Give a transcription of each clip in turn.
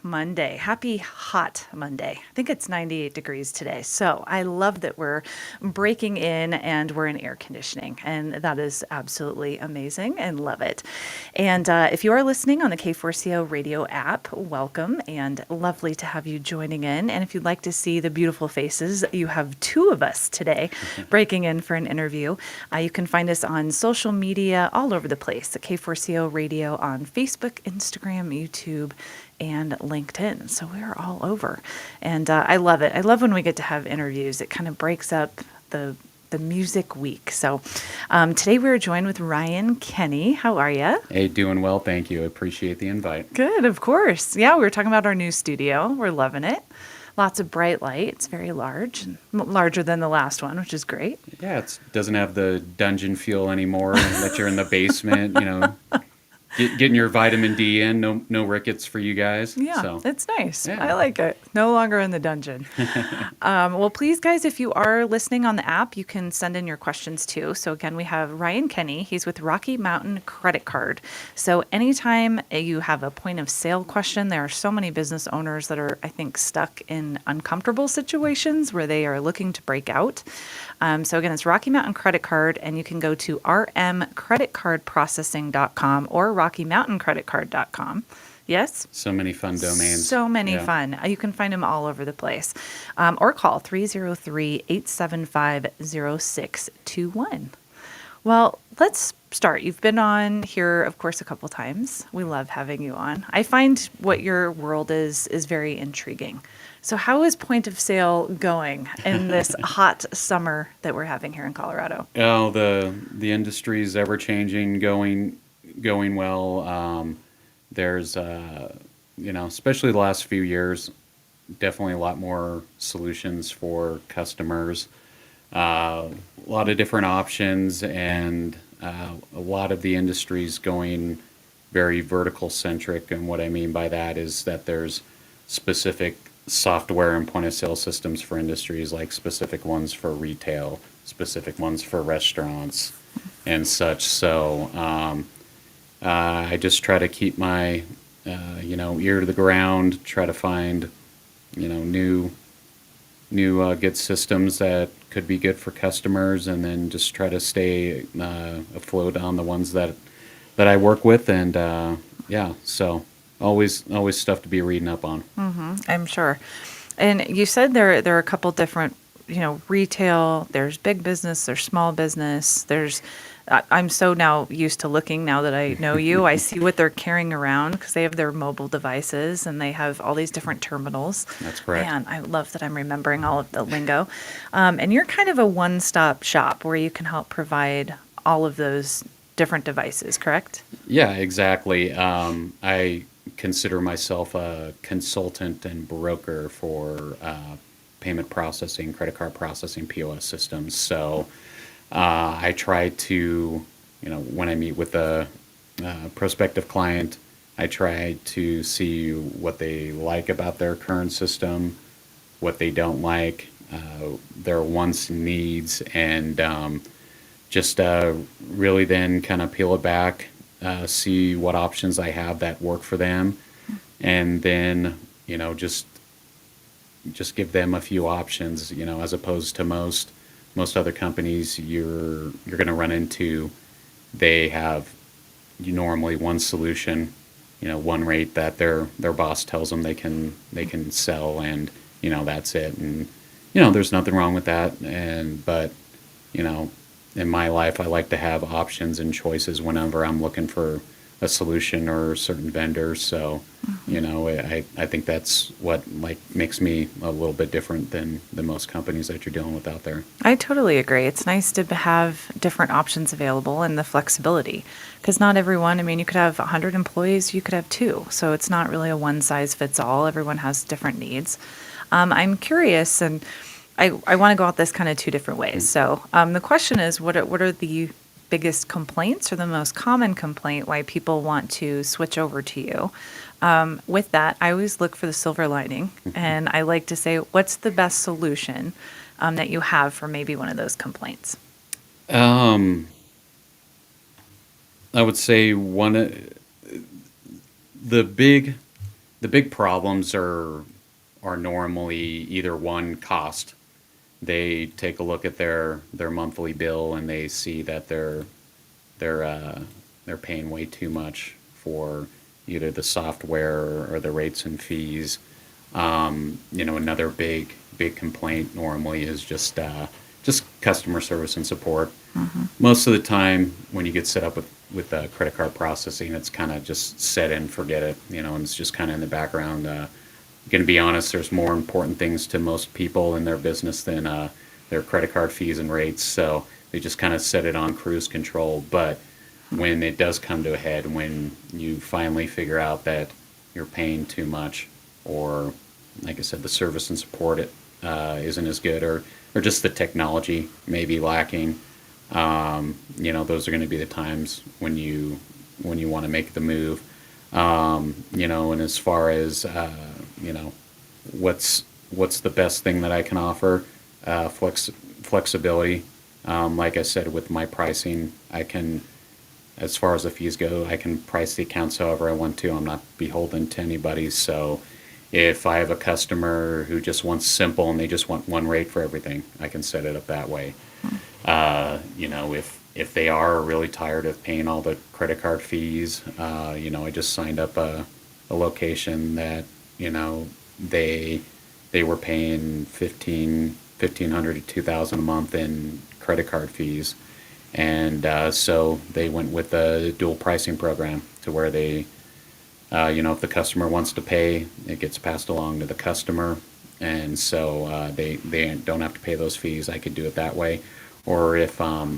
Monday. Happy hot Monday. I think it's 98 degrees today. So I love that we're breaking in and we're in air conditioning. And that is absolutely amazing and love it. And if you are listening on the K4CO radio app, welcome and lovely to have you joining in. And if you'd like to see the beautiful faces, you have two of us today breaking in for an interview. You can find us on social media all over the place at K4CO Radio on Facebook, Instagram, YouTube, and LinkedIn. So we're all over. And I love it. I love when we get to have interviews. It kind of breaks up the music week. So today we're joined with Ryan Kenny. How are you? Hey, doing well. Thank you. I appreciate the invite. Good, of course. Yeah, we were talking about our new studio. We're loving it. Lots of bright light. It's very large, and larger than the last one, which is great. Yeah, it doesn't have the dungeon feel anymore that you're in the basement, getting your vitamin D in. No rickets for you guys. Yeah, So, it's nice. yeah. I like it. No longer in the dungeon. Well, please, guys, if you are listening on the app, you can send in your questions too. So again, we have Ryan Kenny. He's with Rocky Mountain Credit Card. So anytime you have a point of sale question, there are so many business owners that are, I think, stuck in uncomfortable situations where they are looking to break out. So again, it's Rocky Mountain Credit Card, and you can go to rmcreditcardprocessing.com or RockyMountainCreditCard.com. Yes? So many fun domains. So many Yeah. fun. You can find them all over the place. Or call 303-875-0621. Well, let's start. You've been on here, of course, a couple times. We love having you on. I find what your world is very intriguing. So how is point of sale going in this hot summer that we're having here in Colorado? Oh, the industry is ever changing, going well. There's especially the last few years, definitely a lot more solutions for customers. A lot of different options, and a lot of the industry's going very vertical centric. And what I mean by that is that there's specific software and point of sale systems for industries, like specific ones for retail, specific ones for restaurants, and such. So I just try to keep my ear to the ground, try to find new good systems that could be good for customers, and then just try to stay afloat on the ones that I work with. And so always stuff to be reading up on. I'm sure. And you said there are a couple different, retail, there's big business, there's small business, I'm so now used to looking now that I know you. I see what they're carrying around because they have their mobile devices and they have all these different terminals. That's correct. Man, I love that I'm remembering all of the lingo. And you're kind of a one-stop shop where you can help provide all of those different devices, correct? Yeah, exactly. I consider myself a consultant and broker for payment processing, credit card processing, POS systems. So I try to, when I meet with a prospective client, I try to see what they like about their current system, what they don't like, their wants and needs, and just really then kind of peel it back, see what options I have that work for them, and then just give them a few options. As opposed to most other companies, you're going to run into, they have normally one solution, one rate that their boss tells them they can sell, and that's it. And there's nothing wrong with that. But in my life, I like to have options and choices whenever I'm looking for a solution or certain vendors. So I think that's what makes me a little bit different than most companies that you're dealing with out there. I totally agree. It's nice to have different options available and the flexibility, because not everyone, you could have 100 employees, you could have two. So it's not really a one size fits all. Everyone has different needs. I'm curious, and I want to go at this kind of two different ways. So the question is, what are the biggest complaints or the most common complaint why people want to switch over to you? With that, I always look for the silver lining, and I like to say, what's the best solution that you have for maybe one of those complaints? I would say the big the big problems are normally either one, cost. They take a look at their monthly bill and they see that they're they're paying way too much for either the software or the rates and fees. Another big complaint normally is just customer service and support. Most of the time, when you get set up with credit card processing, it's kind of just set and forget it, and it's just kind of in the background. Going to be honest, there's more important things to most people in their business than their credit card fees and rates. So they just kind of set it on cruise control. But when it does come to a head, when you finally figure out that you're paying too much, or like I said, the service and support isn't as good, or just the technology may be lacking, those are going to be the times when you want to make the move. And as far as what's the best thing that I can offer, flexibility. Like I said, with my pricing, I can, as far as the fees go, I can price the accounts however I want to. I'm not beholden to anybody. So if I have a customer who just wants simple and they just want one rate for everything, I can set it up that way. If they are really tired of paying all the credit card fees, I just signed up a location that, they were paying 1,500 to 2,000 a month in credit card fees. And so they went with a dual pricing program to where they, if the customer wants to pay, it gets passed along to the customer. And so they don't have to pay those fees. I could do it that way. Or if, a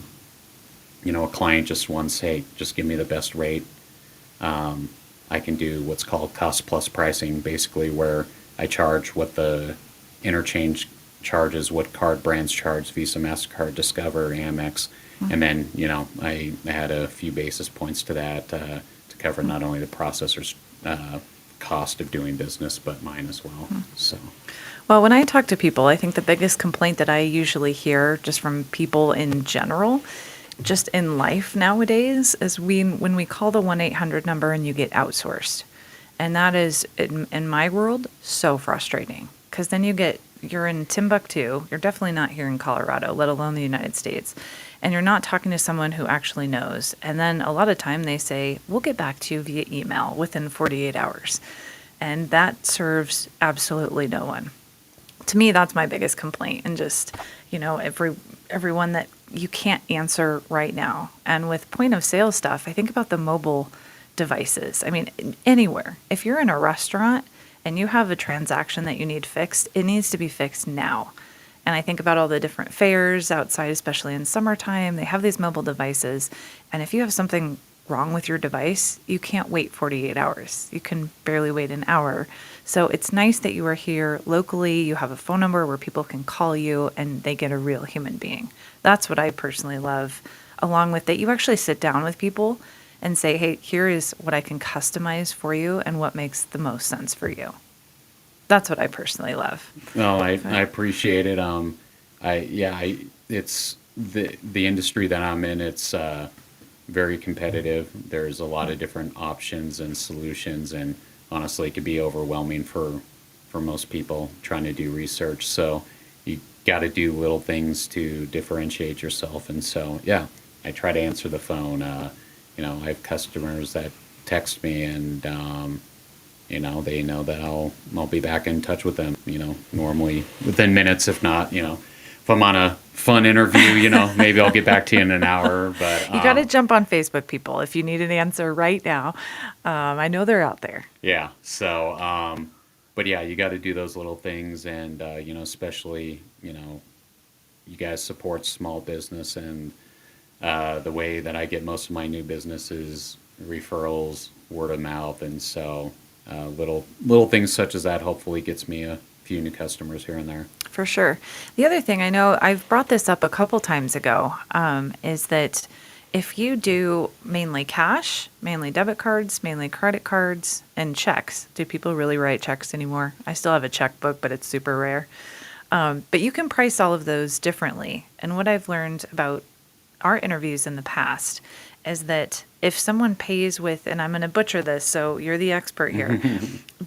client just wants, hey, just give me the best rate, I can do what's called cost plus pricing, basically where I charge what the interchange charges, what card brands charge, Visa, MasterCard, Discover, Amex. And then, I add a few basis points to that to cover not only the processor's cost of doing business, but mine as well. So, Well, when I talk to people, I think the biggest complaint that I usually hear just from people in general, just in life nowadays, is when we call the 1-800 number and you get outsourced. And that is, in my world, so frustrating. Because then you're in Timbuktu, you're definitely not here in Colorado, let alone the United States. And you're not talking to someone who actually knows. And then a lot of time they say, we'll get back to you via email within 48 hours. And that serves absolutely no one. To me, that's my biggest complaint. And just, everyone that you can't answer right now. And with point of sale stuff, I think about the mobile devices. I mean, anywhere. If you're in a restaurant and you have a transaction that you need fixed, it needs to be fixed now. And I think about all the different fairs outside, especially in summertime. They have these mobile devices. And if you have something wrong with your device, you can't wait 48 hours. You can barely wait an hour. So it's nice that you are here locally. You have a phone number where people can call you and they get a real human being. That's what I personally love. Along with that, you actually sit down with people and say, hey, here is what I can customize for you and what makes the most sense for you. That's what I personally love. well, I appreciate it. It's the industry that I'm in. It's very competitive. There's a lot of different options and solutions, and honestly, it could be overwhelming for most people trying to do research. So you got to do little things to differentiate yourself. And so, yeah, I try to answer the phone. I have customers that text me, and they know that I'll be back in touch with them. Normally within minutes, if not, if I'm on a fun interview, maybe I'll get back to you in an hour. But You got to jump on Facebook, people, if you need an answer right now. I know they're out there. yeah. So, but yeah, you got to do those little things, and especially you guys support small business, and the way that I get most of my new business is referrals, word of mouth, and so little things such as that hopefully gets me a few new customers here and there. For sure. The other thing I know, I've brought this up a couple times ago, is that if you do mainly cash, mainly debit cards, mainly credit cards, and checks, do people really write checks anymore? I still have a checkbook, but it's super rare. But you can price all of those differently. And what I've learned about our interviews in the past is that if someone pays with, and I'm going to butcher this, so you're the expert here,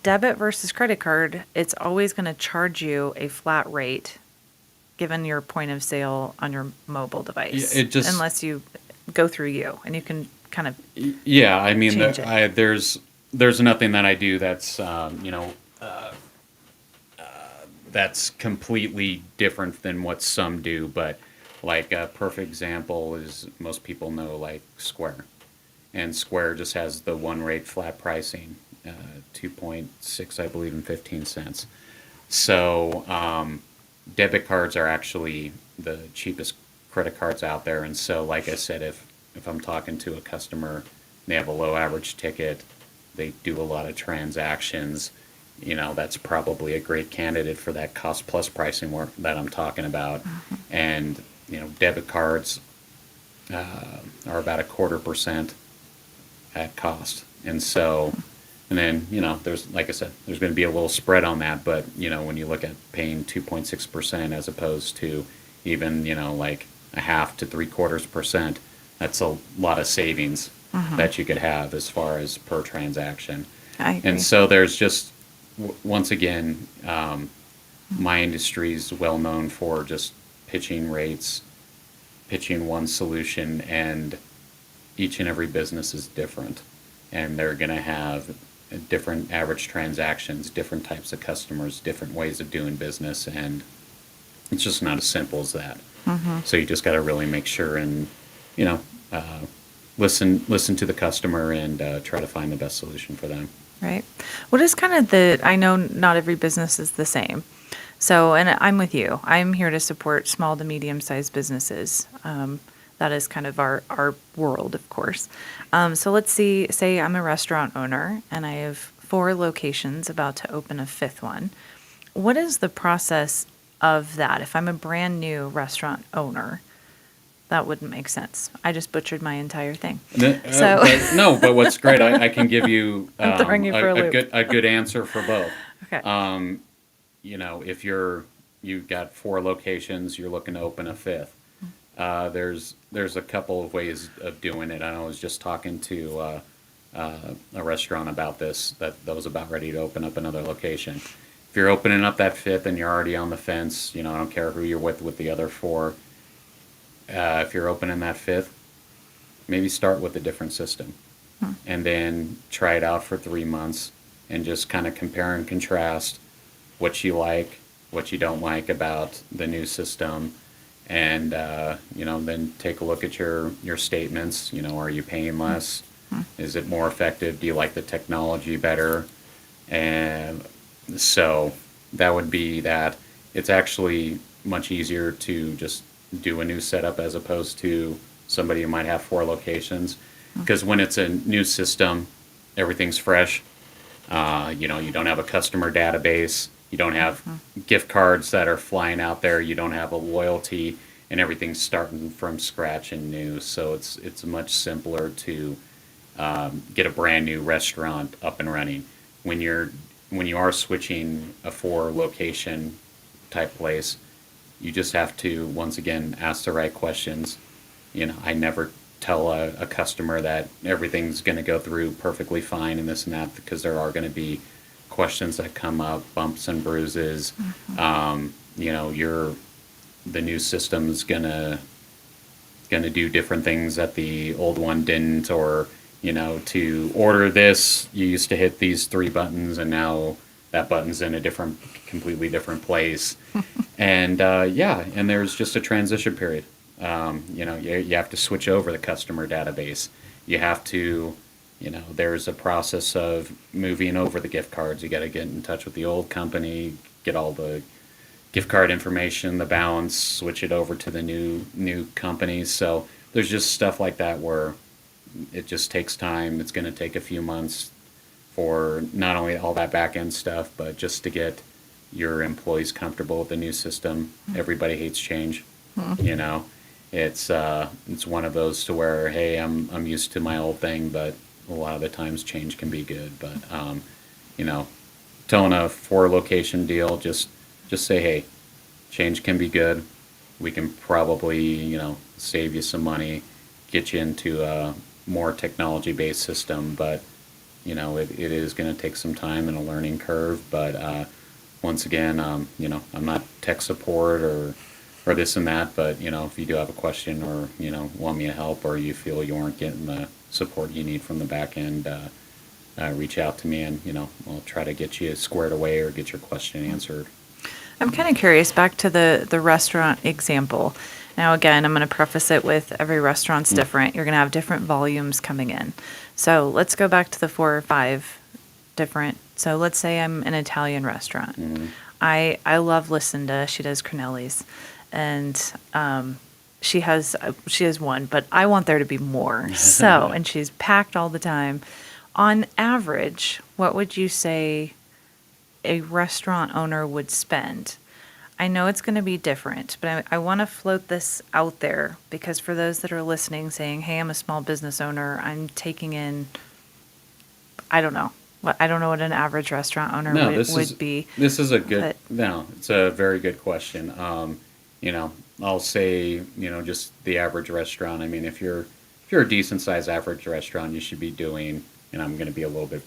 debit versus credit card, it's always going to charge you a flat rate given your point of sale on your mobile device, It just unless you go through you, and you can kind of Yeah, I mean, change it. there's nothing that I do that's that's completely different than what some do. But like a perfect example is most people know like Square, and Square just has the one rate flat pricing, 2.6, I believe, and 15 cents. So debit cards are actually the cheapest credit cards out there. And so, like I said, if I'm talking to a customer, they have a low average ticket, they do a lot of transactions, that's probably a great candidate for that cost plus pricing work that I'm talking about. And, debit cards are about a 1/4% at cost. And so, and then, there's, like I said, there's going to be a little spread on that. But, when you look at paying 2.6% as opposed to even, like a half to 3/4%, that's a lot of savings that you could have as far as per transaction. I agree. And so there's just, once again, my industry is well known for just pitching rates, pitching one solution, and each and every business is different. And they're going to have different average transactions, different types of customers, different ways of doing business, and it's just not as simple as that. So you just got to really make sure and, you know, uh, listen to the customer and try to find the best solution for them. Right. What is kind of I know not every business is the same. So, and I'm with you. I'm here to support small to medium-sized businesses. That is kind of our world, of course. So let's say I'm a restaurant owner and I have 4 locations about to open a 5th one. What is the process of that? If I'm a brand new restaurant owner, that wouldn't make sense. I just butchered my entire thing. So But what's great, I can give you I'm throwing you for a loop. a good answer for both. Okay. If you've got 4 locations, you're looking to open a 5th. There's a couple of ways of doing it. I was just talking to a restaurant about this that was about ready to open up another location. If you're opening up that 5th and you're already on the fence, I don't care who you're with the other 4. If you're opening that 5th, maybe start with a different system and then try it out for 3 months and just kind of compare and contrast what you like, what you don't like about the new system. And, then take a look at your statements. Are you paying less? Is it more effective? Do you like the technology better? And so that would be that. It's actually much easier to just do a new setup as opposed to somebody who might have 4 locations. Because when it's a new system, everything's fresh. You don't have a customer database. You don't have gift cards that are flying out there. You don't have a loyalty, and everything's starting from scratch and new. So it's much simpler to get a brand new restaurant up and running. When you are switching a 4 location type place, you just have to once again ask the right questions. I never tell a customer that everything's going to go through perfectly fine and this and that, because there are going to be questions that come up, bumps and bruises. The new system's gonna do different things that the old one didn't, or to order this, you used to hit these 3 buttons, and now that button's in a completely different place. And and there's just a transition period. You have to switch over the customer database. You have to, there's a process of moving over the gift cards. You got to get in touch with the old company, get all the gift card information, the balance, switch it over to the new company. So there's just stuff like that where it just takes time. It's going to take a few months for not only all that back end stuff, but just to get your employees comfortable with the new system. Everybody hates change. It's one of those to where, hey, I'm used to my old thing, but a lot of the times change can be good. But telling a 4 location deal, just say, hey, change can be good. We can probably save you some money, get you into a more technology-based system, but it is going to take some time and a learning curve. But once again, I'm not tech support or this and that, but if you do have a question or want me to help, or you feel you aren't getting the support you need from the back end, reach out to me, and I'll try to get you squared away or get your question answered. I'm kind of curious, back to the restaurant example. Now, again, I'm going to preface it with every restaurant's different. You're going to have different volumes coming in. So let's go back to the 4 or 5 different. So let's say I'm an Italian restaurant. I love Lucinda. She does Cornelli's, and she has one, but I want there to be more. So, and she's packed all the time. On average, what would you say a restaurant owner would spend? I know it's going to be different, but I want to float this out there, because for those that are listening saying, hey, I'm a small business owner, I'm taking in, I don't know what an average restaurant owner would be. This is a good, no, it's a very good question. I'll say, just the average restaurant. I mean, if you're a decent sized average restaurant, you should be doing, and I'm going to be a little bit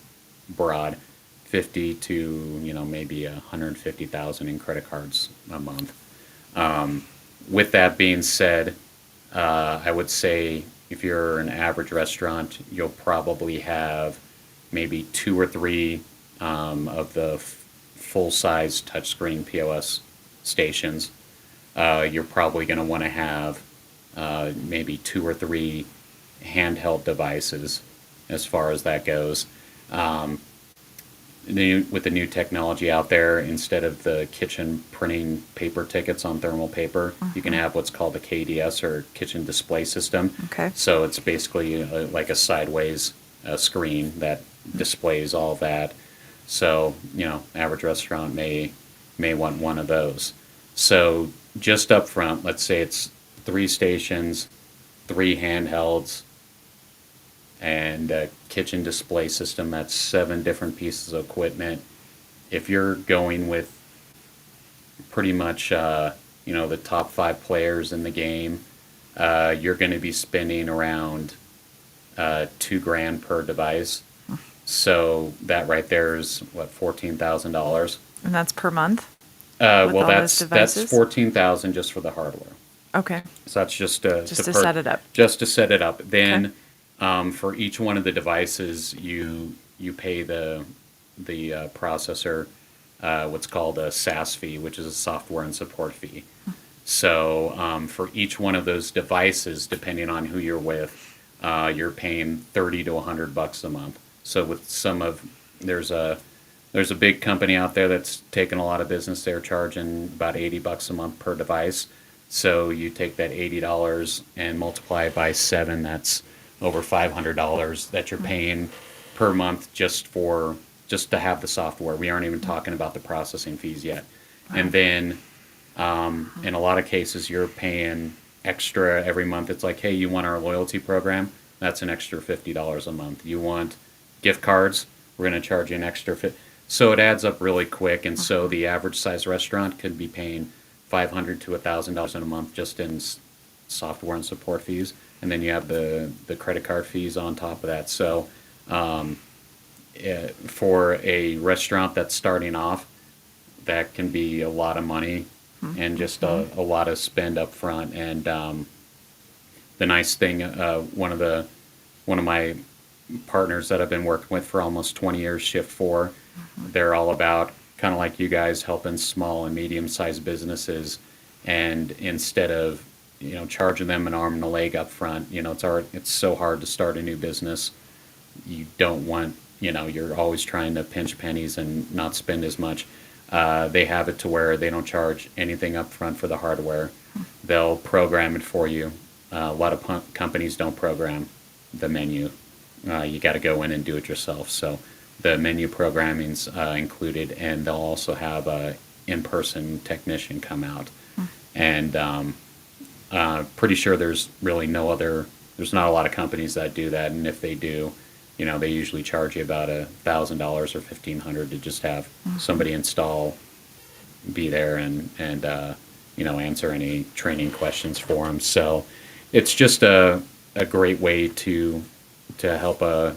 broad, 50 to maybe 150,000 in credit cards a month. With that being said, I would say if you're an average restaurant, you'll probably have maybe 2 or 3 of the full-size touchscreen POS stations. You're probably going to want to have maybe 2 or 3 handheld devices as far as that goes. With the new technology out there, instead of the kitchen printing paper tickets on thermal paper, you can have what's called a KDS, or kitchen display system. Okay. So it's basically like a sideways screen that displays all that. So average restaurant may want one of those. So just up front, let's say it's 3 stations, 3 handhelds, and a kitchen display system. That's 7 different pieces of equipment. If you're going with pretty much the top 5 players in the game, you're going to be spending around $2,000 per device. So that right there is what, $14,000. And that's per month? Well, that's $14,000 just for the hardware. Okay. So that's just to set it up. Just to set it up. Then, Okay. for each one of the devices, you pay the processor what's called a SaaS fee, which is a software and support fee. So for each one of those devices, depending on who you're with, you're paying $30 to $100 a month. So with there's a big company out there that's taking a lot of business. They're charging about $80 a month per device. So you take that $80 and multiply it by 7. That's over $500 that you're paying per month just to have the software. We aren't even talking about the processing fees yet. And then in a lot of cases, you're paying extra every month. It's like, hey, you want our loyalty program? That's an extra $50 a month. You want gift cards? We're going to charge you an extra $50. So it adds up really quick. And so the average size restaurant could be paying $500 to $1,000 in a month just in software and support fees. And then you have the credit card fees on top of that. So for a restaurant that's starting off, that can be a lot of money and just a lot of spend up front. And the nice thing, one of my partners that I've been working with for almost 20 years, Shift4, they're all about, kind of like you guys, helping small and medium-sized businesses. And instead of charging them an arm and a leg up front, it's so hard to start a new business. You don't want, you're always trying to pinch pennies and not spend as much. They have it to where they don't charge anything up front for the hardware. They'll program it for you. A lot of companies don't program the menu. You got to go in and do it yourself. So the menu programming's included, and they'll also have a in-person technician come out. And pretty sure there's really there's not a lot of companies that do that. And if they do, they usually charge you about $1,000 or $1,500 to just have somebody install, be there and answer any training questions for them. So it's just a great way to help a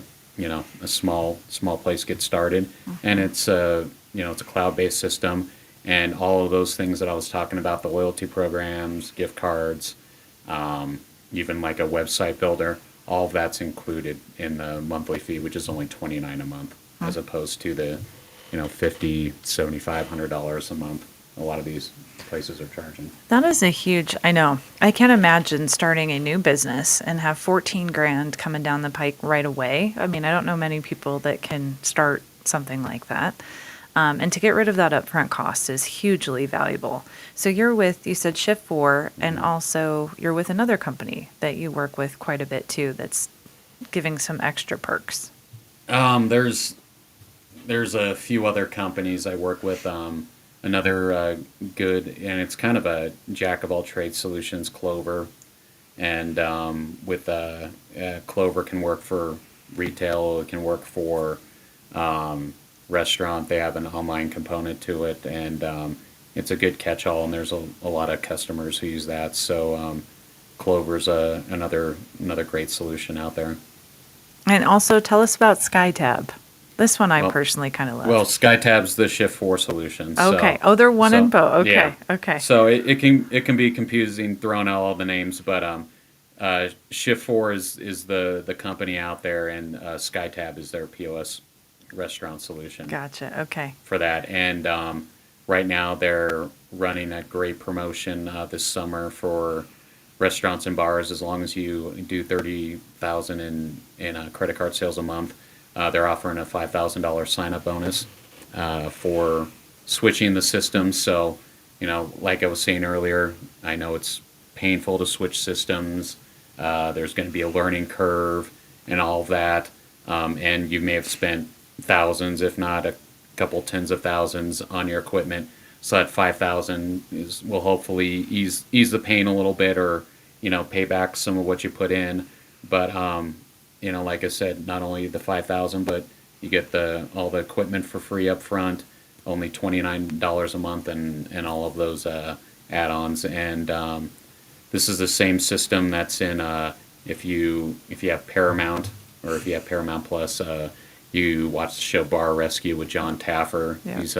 small place get started. And it's a it's a cloud-based system, and all of those things that I was talking about, the loyalty programs, gift cards, even like a website builder, all of that's included in the monthly fee, which is only 29 a month, as opposed to the 50, $7,500 a month a lot of these places are charging. That is a huge, I know. I can't imagine starting a new business and have 14 grand coming down the pike right away. I mean, I don't know many people that can start something like that. And to get rid of that upfront cost is hugely valuable. So you're with, you said Shift 4, and also you're with another company that you work with quite a bit too, that's giving some extra perks. There's a few other companies I work with. Another good, and it's kind of a jack of all trades solutions, Clover, and with Clover can work for retail, it can work for restaurant. They have an online component to it, and it's a good catch-all. And there's a lot of customers who use that. So Clover's another great solution out there. And also tell us about SkyTab. This one I Well- personally kind of love. Well, SkyTab's the Shift 4 solution. Okay. Oh, they're one and both. Okay. Yeah. Okay. So it can be confusing throwing out all the names, but Shift 4 is the company out there, and SkyTab is their POS restaurant solution Gotcha. Okay. for that. And right now they're running a great promotion this summer for restaurants and bars. As long as you do 30,000 in credit card sales a month, they're offering a $5,000 sign up bonus for switching the system. So, like I was saying earlier, I know it's painful to switch systems. There's going to be a learning curve and all of that. And you may have spent thousands, if not a couple tens of thousands, on your equipment. So that 5,000 will hopefully ease the pain a little bit, or pay back some of what you put in. But like I said, not only the 5,000, but you get all the equipment for free up front, only $29 a month, and all of those add-ons. And this is the same system that's in if you have Paramount, or if you have Paramount Plus, you watch the show Bar Rescue with John Taffer. Yeah. He's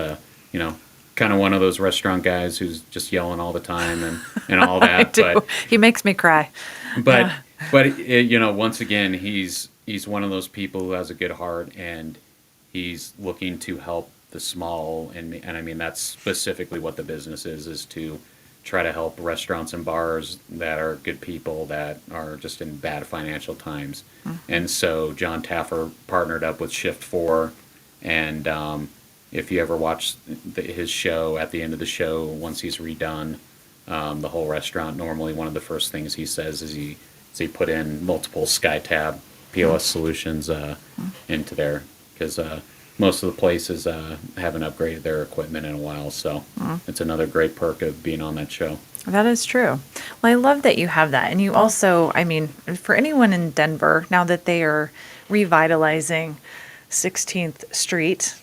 kind of one of those restaurant guys who's just yelling all the time and all that. I do. He makes me cry. But Yeah. but once again, he's one of those people who has a good heart, and he's looking to help the small, and I mean that's specifically what the business is to try to help restaurants and bars that are good people that are just in bad financial times. And so John Taffer partnered up with Shift 4, and if you ever watch his show, at the end of the show, once he's redone the whole restaurant, normally one of the first things he says is he put in multiple SkyTab POS solutions into there, because most of the places haven't upgraded their equipment in a while. So it's another great perk of being on that show. That is true. Well, I love that you have that. And you also, I mean, for anyone in Denver, now that they are revitalizing 16th Street,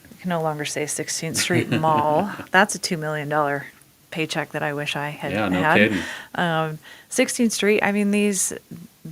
you can no longer say 16th Street Mall. That's a $2 million paycheck that I wish I had Yeah, no had. kidding. 16th Street, I mean,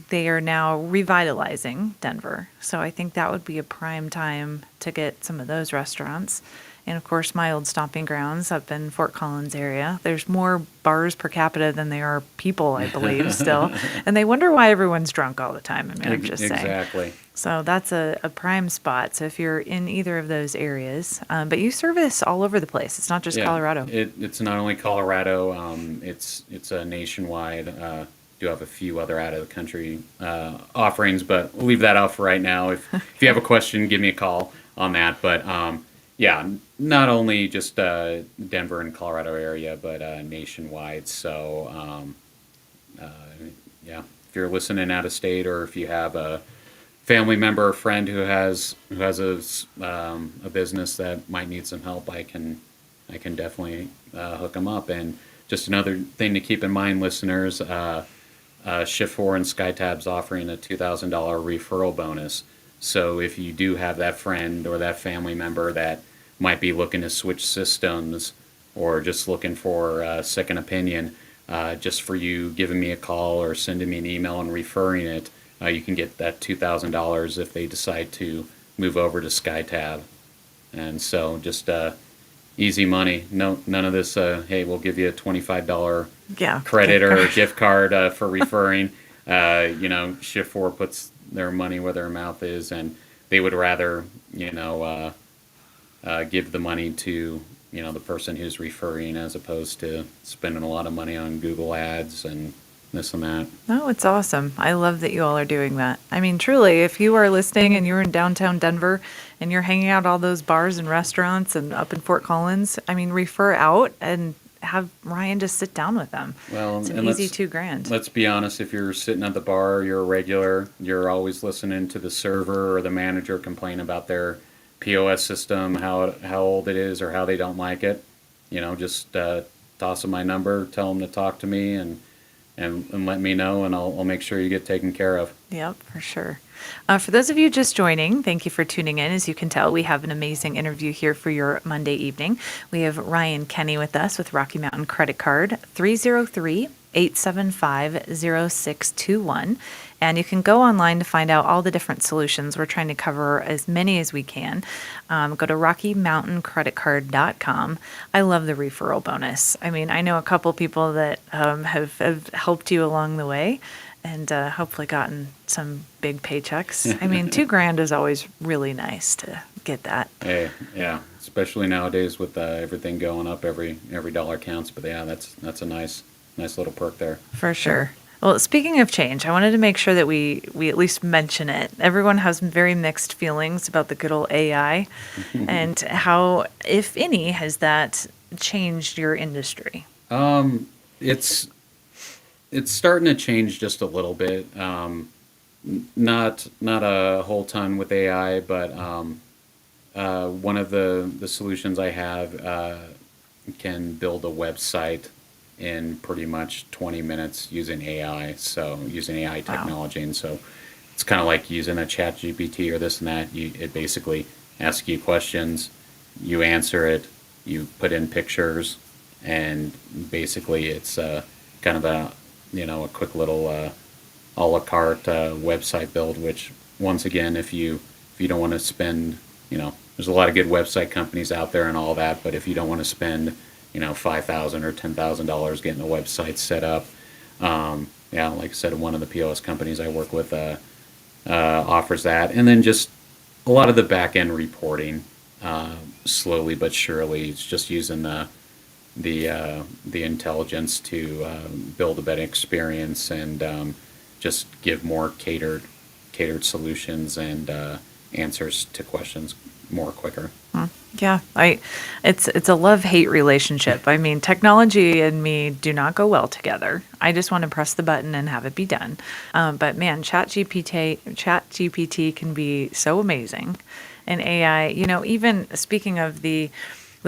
they are now revitalizing Denver. So I think that would be a prime time to get some of those restaurants. And of course, my old stomping grounds up in Fort Collins area. There's more bars per capita than there are people, I believe, still. And they wonder why everyone's drunk all the time. I mean, I'm just saying. Exactly. So that's a prime spot. So if you're in either of those areas, but you service all over the place. It's not just Yeah, Colorado. It's not only Colorado. It's a nationwide. Do have a few other out of the country offerings, but we'll leave that out for right now. If you have a question, give me a call on that. But yeah, not only just Denver and Colorado area, but nationwide. So yeah, if you're listening out of state, or if you have a family member or friend who has a business that might need some help, I can definitely hook them up. And just another thing to keep in mind, listeners, Shift 4 and SkyTab's offering a $2,000 referral bonus. So if you do have that friend or that family member that might be looking to switch systems, or just looking for a second opinion, just for you giving me a call or sending me an email and referring it, you can get that $2,000 if they decide to move over to SkyTab. And so just easy money. No, none of this. Hey, we'll give you a $25 Yeah. credit or a Gift gift card for referring. Shift4 puts their money where their mouth is, and they would rather give the money to the person who's referring as opposed to spending a lot of money on Google Ads and this and that. No, it's awesome. I love that you all are doing that. I mean, truly, if you are listening and you're in downtown Denver and you're hanging out at all those bars and restaurants and up in Fort Collins, I mean, refer out and have Ryan just sit down with them. Well, It's an and easy $2,000. let's be honest. If you're sitting at the bar, you're a regular. You're always listening to the server or the manager complain about their POS system, how old it is, or how they don't like it. Just toss them my number, tell them to talk to me, and let me know, and I'll make sure you get taken care of. Yep, for sure. For those of you just joining, thank you for tuning in. As you can tell, we have an amazing interview here for your Monday evening. We have Ryan Kenny with us with Rocky Mountain Credit Card, 303-875-0621. And you can go online to find out all the different solutions. We're trying to cover as many as we can. Go to RockyMountainCreditCard.com. I love the referral bonus. I mean, I know a couple people that have helped you along the way and hopefully gotten some big paychecks. I mean, $2,000 is always really nice to get that. Hey, yeah, especially nowadays with everything going up, every dollar counts. But yeah, that's a nice little perk there. For sure. Well, speaking of change, I wanted to make sure that we at least mention it. Everyone has very mixed feelings about the good old AI and how, if any, has that changed your industry? It's starting to change just a little bit. Not a whole ton with AI, but one of the solutions I have can build a website in pretty much 20 minutes using AI. So using AI technology, and so it's kind of like using a chat GPT or this and that. It basically asks you questions, you answer it, you put in pictures, and basically it's kind of a quick little a la carte website build. Which once again, if you don't want to spend, there's a lot of good website companies out there and all that, but if you don't want to spend $5,000 or $10,000 getting a website set up, like I said, one of the POS companies I work with offers that, and then just a lot of the back end reporting, slowly but surely, it's just using the intelligence to build a better experience and just give more catered solutions and answers to questions more quicker. Yeah, it's a love-hate relationship. I mean, technology and me do not go well together. I just want to press the button and have it be done. But man, ChatGPT can be so amazing. And AI, even speaking of the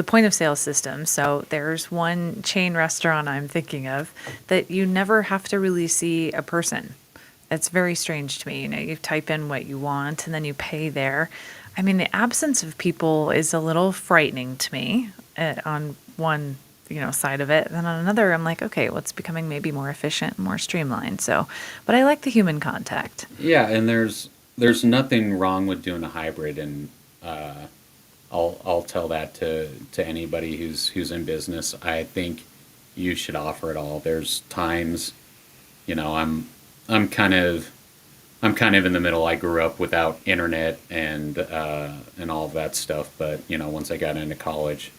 point of sale system. So there's one chain restaurant I'm thinking of that you never have to really see a person. It's very strange to me. You type in what you want and then you pay there. I mean, the absence of people is a little frightening to me on one, side of it. Then on another, I'm like, okay, well, it's becoming maybe more efficient, more streamlined. So, but I like the human contact. Yeah, and there's nothing wrong with doing a hybrid, and I'll tell that to anybody who's in business. I think you should offer it all. There's times, I'm kind of in the middle. I grew up without internet and all of that stuff, but once I got into college,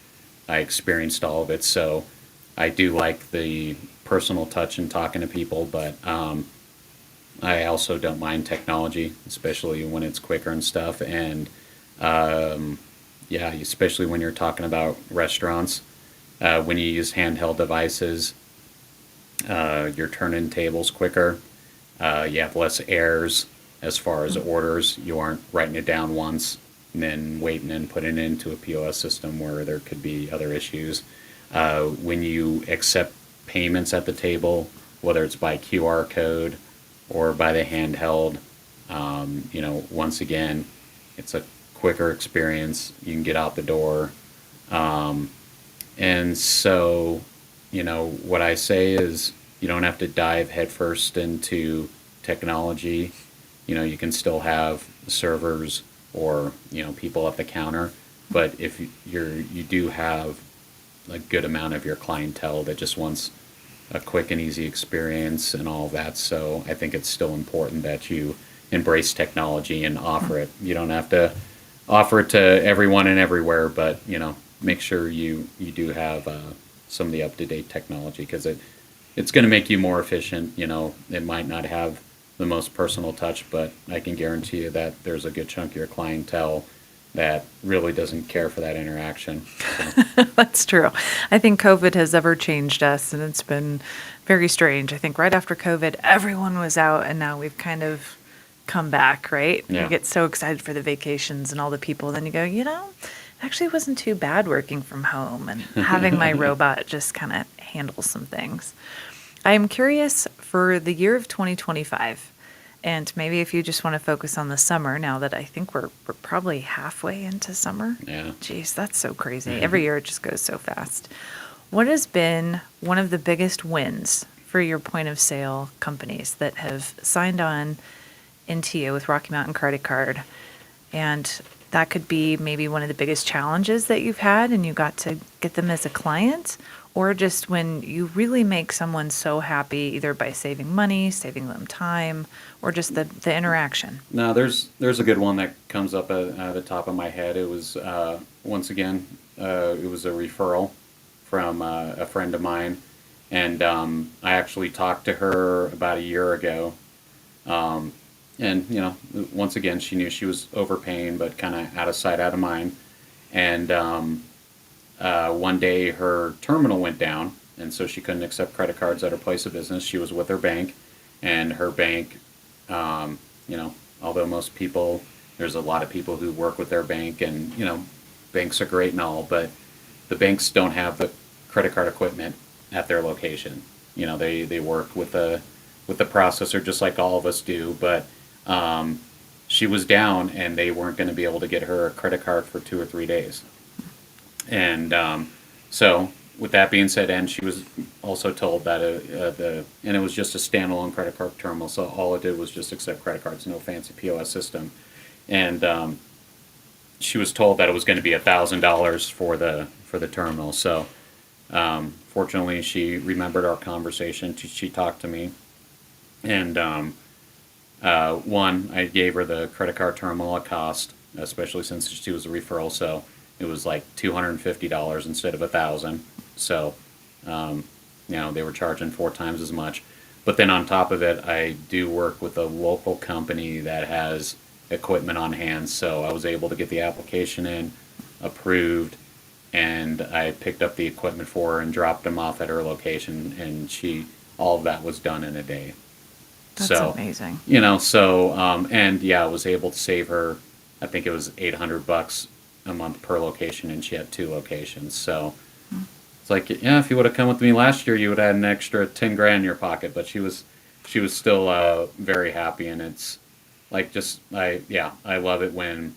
I experienced all of it. So I do like the personal touch and talking to people, but I also don't mind technology, especially when it's quicker and stuff. And especially when you're talking about restaurants, when you use handheld devices, you're turning tables quicker. You have less errors as far as orders. You aren't writing it down once and then waiting and putting it into a POS system where there could be other issues. When you accept payments at the table, whether it's by QR code or by the handheld, once again, it's a quicker experience. You can get out the door. And so, what I say is you don't have to dive headfirst into technology. You can still have servers or, people at the counter. But if you do have a good amount of your clientele that just wants a quick and easy experience and all of that. So I think it's still important that you embrace technology and offer it. You don't have to offer it to everyone and everywhere, but make sure you do have some of the up to date technology because it's going to make you more efficient. It might not have the most personal touch, but I can guarantee you that there's a good chunk of your clientele that really doesn't care for that interaction. So, That's true. I think COVID has ever changed us, and it's been very strange. I think right after COVID, everyone was out, and now we've kind of come back, right? yeah. You get so excited for the vacations and all the people, then you go, it actually wasn't too bad working from home and having my robot just kind of handle some things. I am curious for the year of 2025. And maybe if you just want to focus on the summer, now that I think we're probably halfway into summer. Yeah. Jeez, that's so crazy. Every year it just goes so fast. What has been one of the biggest wins for your point of sale companies that have signed on into you with Rocky Mountain Credit Card? And that could be maybe one of the biggest challenges that you've had and you got to get them as a client, or just when you really make someone so happy, either by saving money, saving them time, or just the interaction. No, there's a good one that comes up at the top of my head. It was once again it was a referral from a friend of mine, and I actually talked to her about a year ago. And once again, she knew she was overpaying, but kind of out of sight, out of mind. And one day her terminal went down, and so she couldn't accept credit cards at her place of business. She was with her bank, and her bank, although there's a lot of people who work with their bank, and banks are great and all, but the banks don't have the credit card equipment at their location. They work with the processor just like all of us do, but she was down, and they weren't going to be able to get her a credit card for 2 or 3 days. And so, with that being said, and she was also told that and it was just a standalone credit card terminal, so all it did was just accept credit cards, no fancy POS system. And she was told that it was going to be $1,000 for the terminal. So, fortunately, she remembered our conversation. She talked to me, and I gave her the credit card terminal at cost, especially since she was a referral. So it was like $250 instead of $1,000. So, they were charging 4 times as much. But then on top of it, I do work with a local company that has equipment on hand. So I was able to get the application in, approved, and I picked up the equipment for her and dropped them off at her location. And all of that was done in a day. That's so amazing. And I was able to save her, I think it was $800 a month per location, and she had 2 locations. So it's like, if you would have come with me last year, you would have had an extra 10 grand in your pocket. But she was still very happy, and it's like I love it when,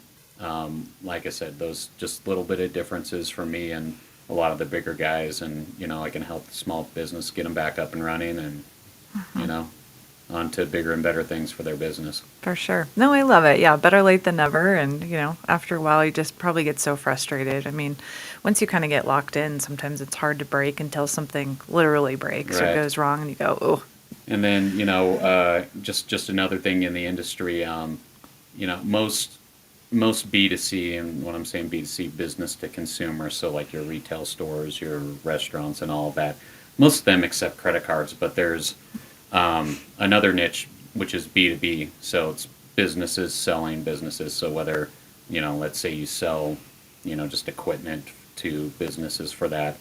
like I said, those just little bit of differences for me and a lot of the bigger guys, and I can help the small business get them back up and running, and on to bigger and better things for their business. For sure. No, I love it. Yeah, better late than never. And, after a while, you just probably get so frustrated. I mean, once you kind of get locked in, sometimes it's hard to break until something literally breaks Right. or goes wrong, and you go, oh. And then, just another thing in the industry, most B2C, and when I'm saying B2C, business to consumer, so like your retail stores, your restaurants, and all of that, most of them accept credit cards, but there's another niche, which is B2B. So it's businesses selling businesses. So whether, let's say you sell, just equipment to businesses for that,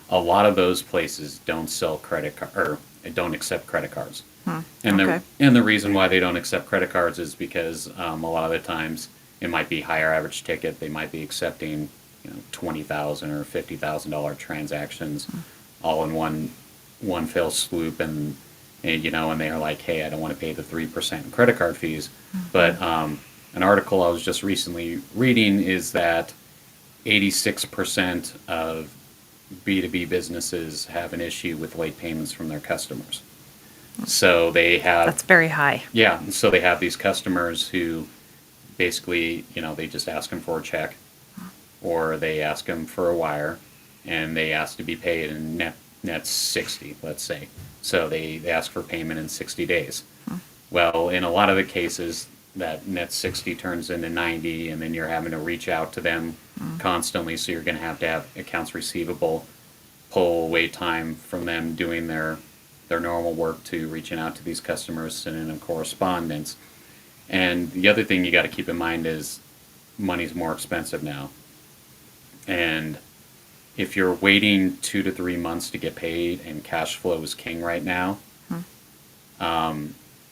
a lot of those places don't sell credit card or don't accept credit cards. And Okay. the reason why they don't accept credit cards is because a lot of the times it might be higher average ticket. They might be accepting, $20,000 or $50,000 transactions all in one fell swoop, and they're like, hey, I don't want to pay the 3% credit card fees. But an article I was just recently reading is that 86% of B2B businesses have an issue with late payments from their customers. So they have, That's very high. yeah, so they have these customers who basically, they just ask them for a check, or they ask them for a wire, and they ask to be paid in net 60, let's say. So they ask for payment in 60 days. Well, in a lot of the cases, that net 60 turns into 90, and then you're having to reach out to them constantly. So you're going to have accounts receivable pull away time from them doing their normal work to reaching out to these customers, sending them correspondence. And the other thing you got to keep in mind is money's more expensive now. And if you're waiting 2 to 3 months to get paid and cash flow is king right now,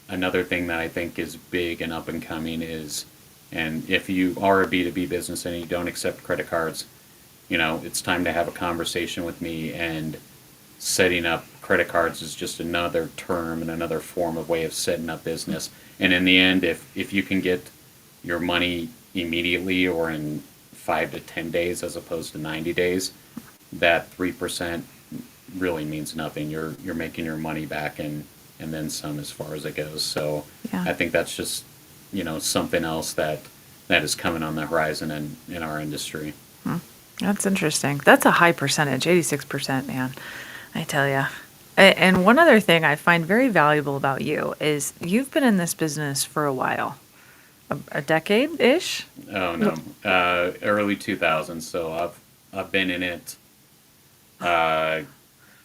another thing that I think is big and up and coming is, and if you are a B2B business and you don't accept credit cards, it's time to have a conversation with me, and setting up credit cards is just another term and another form of way of setting up business. And in the end, if you can get your money immediately or in 5 to 10 days as opposed to 90 days, that 3% really means nothing. You're making your money back and then some as far as it goes. So Yeah. I think that's just, something else that is coming on the horizon in our industry. That's interesting. That's a high percentage, 86%, man. I tell you. And one other thing I find very valuable about you is you've been in this business for a while, a decade-ish? Oh no, early 2000s. So I've been in it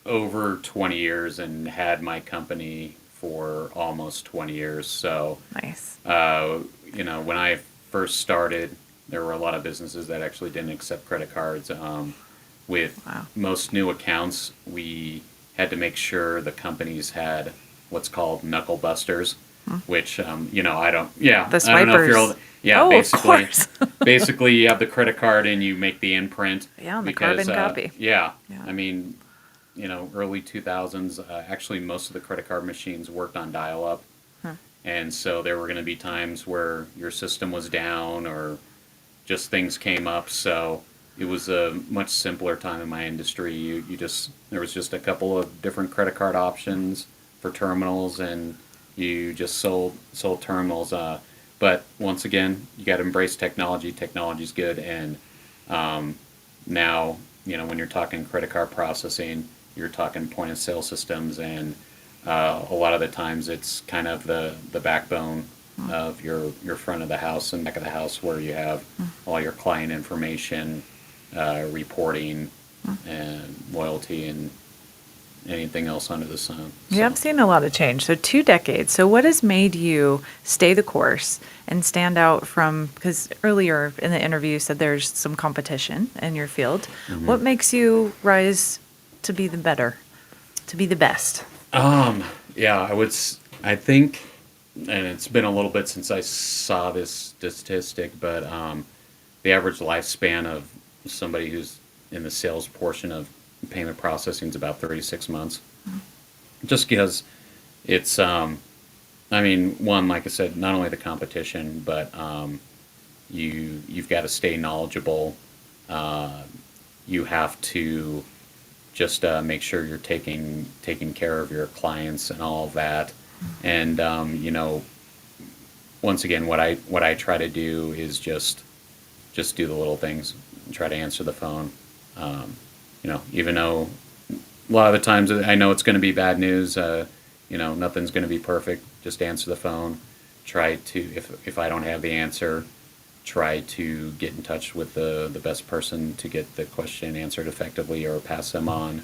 over 20 years and had my company for almost 20 years. So Nice. when I first started, there were a lot of businesses that actually didn't accept credit cards. With Wow. most new accounts, we had to make sure the companies had what's called knuckle busters, which I don't. Yeah, The I don't know if you're swipers. old. Yeah, Oh, of basically, course. basically you have the credit card and you make the imprint. Yeah, the because, carbon copy. Yeah, Yeah. I mean, early 2000s. Actually, most of the credit card machines worked on dial-up, and so there were going to be times where your system was down or just things came up. So it was a much simpler time in my industry. There was just a couple of different credit card options for terminals, and you just sold terminals. But once again, you got to embrace technology. Technology's good, and now when you're talking credit card processing, you're talking point of sale systems, and a lot of the times it's kind of the backbone of your front of the house and back of the house, where you have all your client information, reporting, and loyalty, and anything else under the sun. Yeah, I've seen a lot of change. So 2 decades. So what has made you stay the course and stand out from, because earlier in the interview you said there's some competition in your field. What makes you rise to be the better, to be the best? Yeah, I think, and it's been a little bit since I saw this statistic, but the average lifespan of somebody who's in the sales portion of payment processing is about 36 months. Just because it's, one, like I said, not only the competition, but you've got to stay knowledgeable. You have to just make sure you're taking care of your clients and all of that. And once again, what I try to do is just do the little things. Try to answer the phone. Even though a lot of the times I know it's going to be bad news. Nothing's going to be perfect. Just answer the phone. Try to, if I don't have the answer, try to get in touch with the best person to get the question answered effectively, or pass them on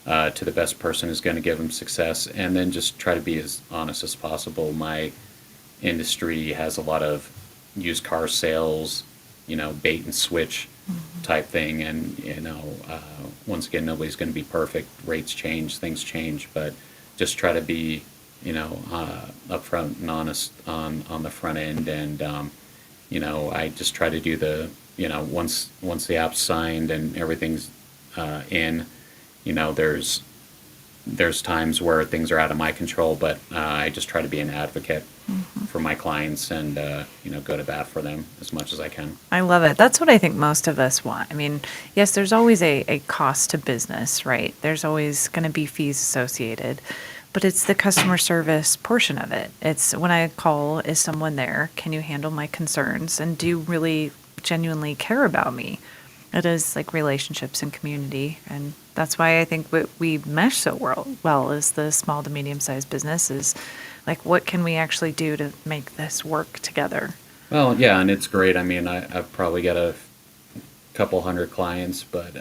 to the best person who's going to give them success. And then just try to be as honest as possible. My industry has a lot of used car sales, bait and switch type thing. And, once again, nobody's going to be perfect. Rates change, things change, but just try to be, upfront and honest on the front end. And, I just try to do once the app's signed and everything's in, there's there's times where things are out of my control, but I just try to be an advocate for my clients and go to bat for them as much as I can. I love it. That's what I think most of us want. I mean, yes, there's always a cost to business, right? There's always going to be fees associated, but it's the customer service portion of it. It's when I call, is someone there? Can you handle my concerns? And do you really genuinely care about me? It is like relationships and community. And that's why I think what we mesh so well is the small to medium sized business is like, what can we actually do to make this work together? Well, yeah, and it's great. I mean, I've probably got a couple hundred clients, but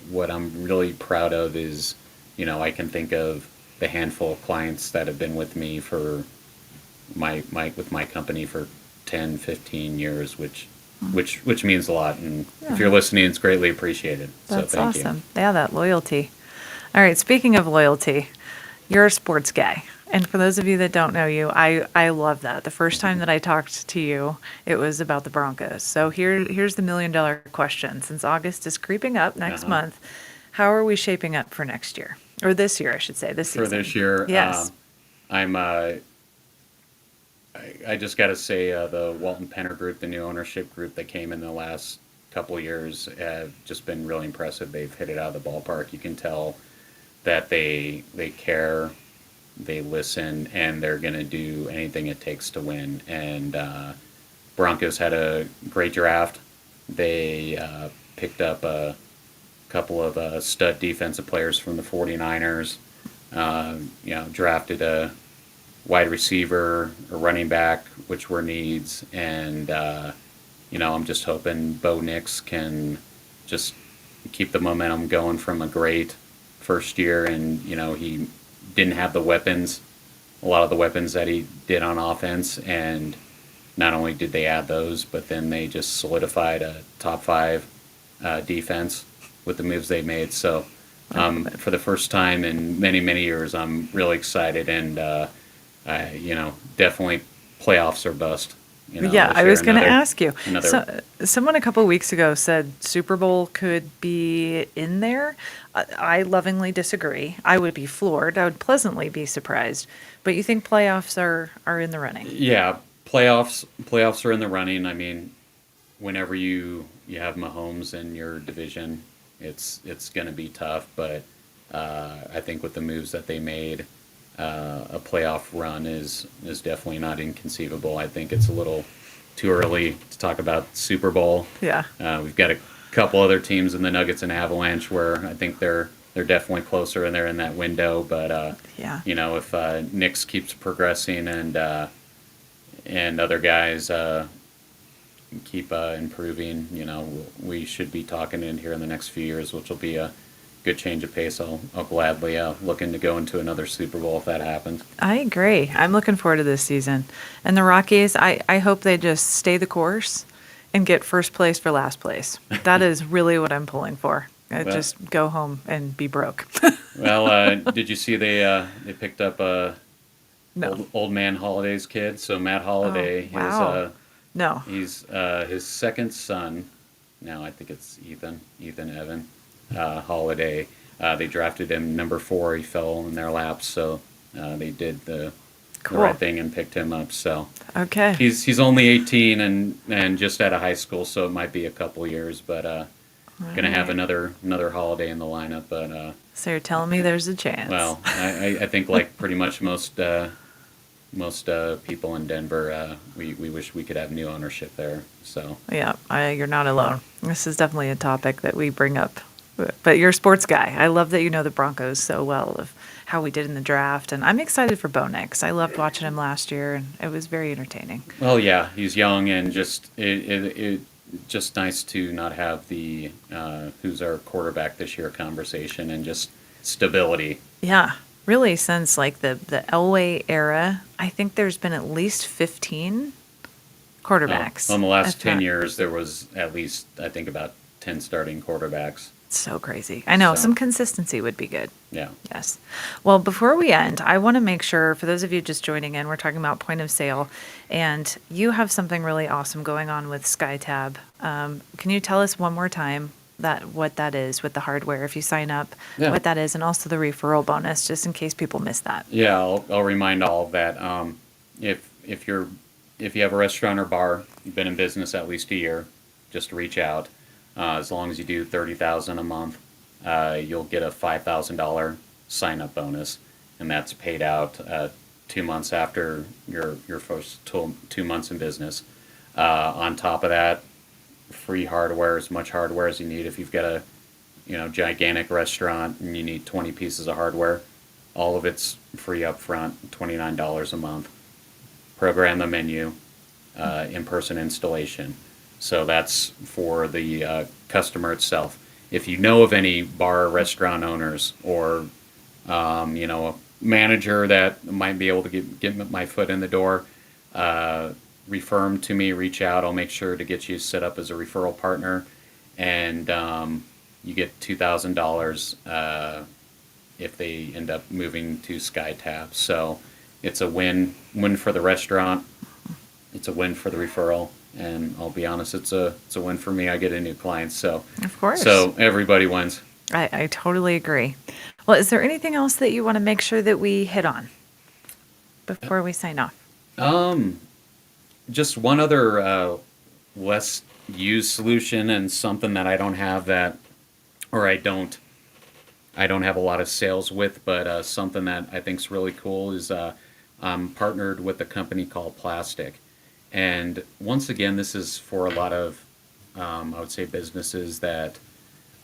what I'm really proud of is, I can think of the handful of clients that have been with me for my company for 10, 15 years, which means a lot. And if you're listening, it's greatly appreciated. That's so thank awesome. you. Yeah, that loyalty. All right, speaking of loyalty, you're a sports guy. And for those of you that don't know you, I love that. The first time that I talked to you, it was about the Broncos. So here's the $1 million question. Since August is creeping up next Uh-huh. month, how are we shaping up for next year? Or this year, I should say, this For season. this year, Yes. I'm I just got to say the Walton Penner Group, the new ownership group that came in the last couple of years, have just been really impressive. They've hit it out of the ballpark. You can tell that they care, they listen, and they're going to do anything it takes to win. And Broncos had a great draft. They picked up a couple of stud defensive players from the 49ers. Drafted a wide receiver, a running back, which were needs, and I'm just hoping Bo Nix can just keep the momentum going from a great first year, and he didn't have the weapons, a lot of the weapons that he did on offense, and not only did they add those, but then they just solidified a top five defense with the moves they made. So for the first time in many, many years, I'm really excited, and definitely playoffs are bust. Yeah, this I year. was going to Another- ask you. Another, Someone a couple of weeks ago said Super Bowl could be in there. I lovingly disagree. I would be floored. I would pleasantly be surprised. But you think playoffs are in the running? yeah, playoffs are in the running. I mean, whenever you have Mahomes in your division, it's going to be tough. But I think with the moves that they made, a playoff run is definitely not inconceivable. I think it's a little too early to talk about Super Bowl. Yeah. We've got a couple other teams in the Nuggets and Avalanche where I think they're definitely closer and they're in that window. But Yeah. if Knicks keeps progressing and other guys keep improving, we should be talking in here in the next few years, which will be a good change of pace. I'll gladly looking to go into another Super Bowl if that happens. I agree. I'm looking forward to this season. And the Rockies, I hope they just stay the course and get first place for last place. That is really what I'm pulling for. Well- Just go home and be broke. Well, did you see they picked up No. old man Holiday's kid? So Matt Holiday, Oh, wow. No. he's his second son. Now I think it's Ethan Evan Holiday. They drafted him number 4. He fell in their laps, so they did the Cool. right thing and picked him up. So Okay. he's only 18 and just out of high school, so it might be a couple years, but gonna have another Holiday in the lineup. But So you're telling me there's a chance. well, I think like pretty much most people in Denver, we wish we could have new ownership there. So Yeah, you're not alone. This is definitely a topic that we bring up. But you're a sports guy. I love that you know the Broncos so well of how we did in the draft. And I'm excited for Bo Nix. I loved watching him last year, and it was very entertaining. well, yeah, he's young and just it just nice to not have the who's our quarterback this year conversation and just stability. Yeah, really, since like the Elway era, I think there's been at least 15 quarterbacks. In the last if 10 not- years, there was at least, I think, about 10 starting quarterbacks. It's so crazy. I know, So- some consistency would be good. Yeah. Yes. Well, before we end, I want to make sure, for those of you just joining in, we're talking about point of sale, and you have something really awesome going on with SkyTab. Can you tell us one more time what that is with the hardware if you sign up, Yeah. what that is, and also the referral bonus, just in case people miss that. Yeah, I'll remind all of that. If you're if you have a restaurant or bar, you've been in business at least a year, just reach out. As long as you do 30,000 a month, you'll get a $5,000 sign up bonus, and that's paid out 2 months after your first 2 months in business. On top of that, free hardware, as much hardware as you need. If you've got a gigantic restaurant and you need 20 pieces of hardware, all of it's free up front, $29 a month. Program the menu, in-person installation. So that's for the customer itself. If you know of any bar or restaurant owners or a manager that might be able to get my foot in the door, refer them to me, reach out. I'll make sure to get you set up as a referral partner, and you get $2,000 if they end up moving to SkyTab. So it's a win for the restaurant. It's a win for the referral, and I'll be honest, it's a win for me. I get a new client, so Of course. so everybody wins. I totally agree. Well, is there anything else that you want to make sure that we hit on before we sign off? Just one other less used solution, and something that I don't have I don't have a lot of sales with, but something that I think is really cool is I'm partnered with a company called Plastic. And once again, this is for a lot of, I would say, businesses that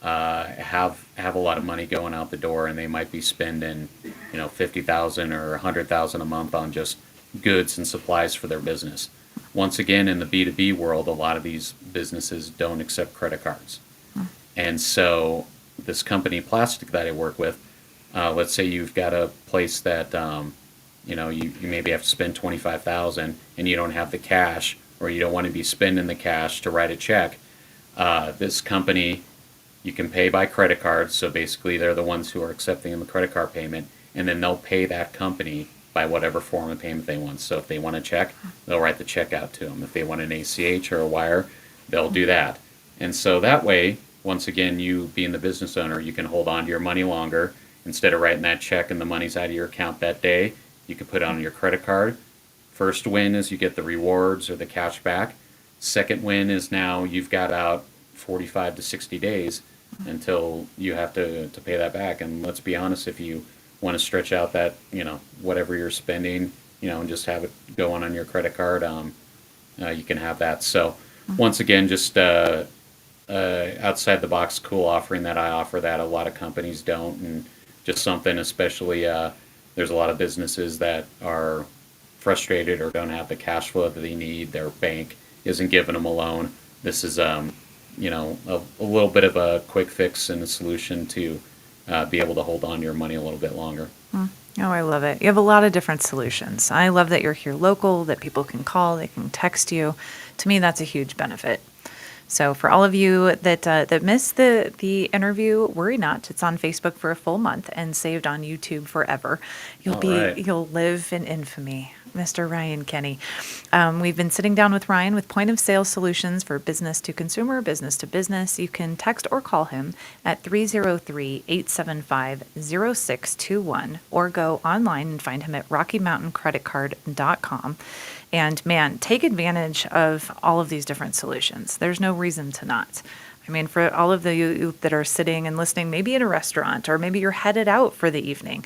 have a lot of money going out the door, and they might be spending, 50,000 or 100,000 a month on just goods and supplies for their business. Once again, in the B2B world, a lot of these businesses don't accept credit cards. And so this company, Plastic, that I work with, let's say you've got a place that you maybe have to spend 25,000 and you don't have the cash, or you don't want to be spending the cash to write a check. This company, you can pay by credit card. So basically, they're the ones who are accepting the credit card payment, and then they'll pay that company by whatever form of payment they want. So if they want a check, they'll write the check out to them. If they want an ACH or a wire, they'll do that. And so that way, once again, you being the business owner, you can hold on to your money longer. Instead of writing that check and the money's out of your account that day, you can put it on your credit card. First win is you get the rewards or the cash back. Second win is now you've got out 45 to 60 days until you have to pay that back. And let's be honest, if you want to stretch out that, whatever you're spending, and just have it go on your credit card, you can have that. So once again, just outside the box cool offering that I offer that a lot of companies don't, and just something, especially there's a lot of businesses that are frustrated or don't have the cash flow that they need. Their bank isn't giving them a loan. This is a little bit of a quick fix and a solution to be able to hold on to your money a little bit longer. Oh, I love it. You have a lot of different solutions. I love that you're here local, that people can call, they can text you. To me, that's a huge benefit. So for all of you that missed the interview, worry not. It's on Facebook for a full month and saved on YouTube forever. You'll live in infamy. Mr. Ryan Kenny. We've been sitting down with Ryan with point of sale solutions for business to consumer, business to business. You can text or call him at 303-875-0621 or go online and find him at RockyMountainCreditCard.com. And man, take advantage of all of these different solutions. There's no reason to not. I mean, for all of you that are sitting and listening, maybe in a restaurant, or maybe you're headed out for the evening,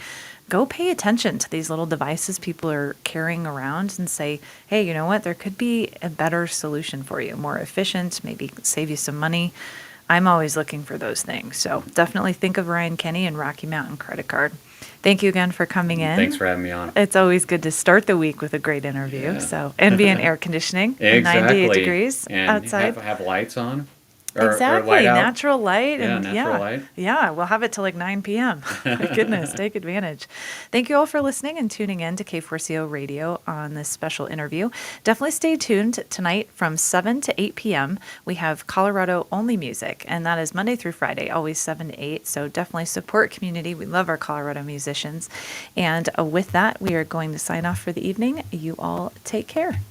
go pay attention to these little devices people are carrying around and say, hey, you know what? There could be a better solution for you, more efficient, maybe save you some money. I'm always looking for those things. So definitely think of Ryan Kenny and Rocky Mountain Credit Card. Thank you again for coming in. Thanks for having me on. It's always good to start the week with a great interview. Yeah. So, and be in air conditioning, Exactly. 98 degrees and outside. Have lights on. Exactly. light out. Natural light. Yeah, And natural light. Yeah, we'll have it till like 9 p.m. My goodness, take advantage. Thank you all for listening and tuning in to K4CO Radio on this special interview. Definitely stay tuned tonight from 7 to 8 p.m. We have Colorado only music, and that is Monday through Friday, always 7 to 8. So definitely support community. We love our Colorado musicians. And with that, we are going to sign off for the evening. You all take care.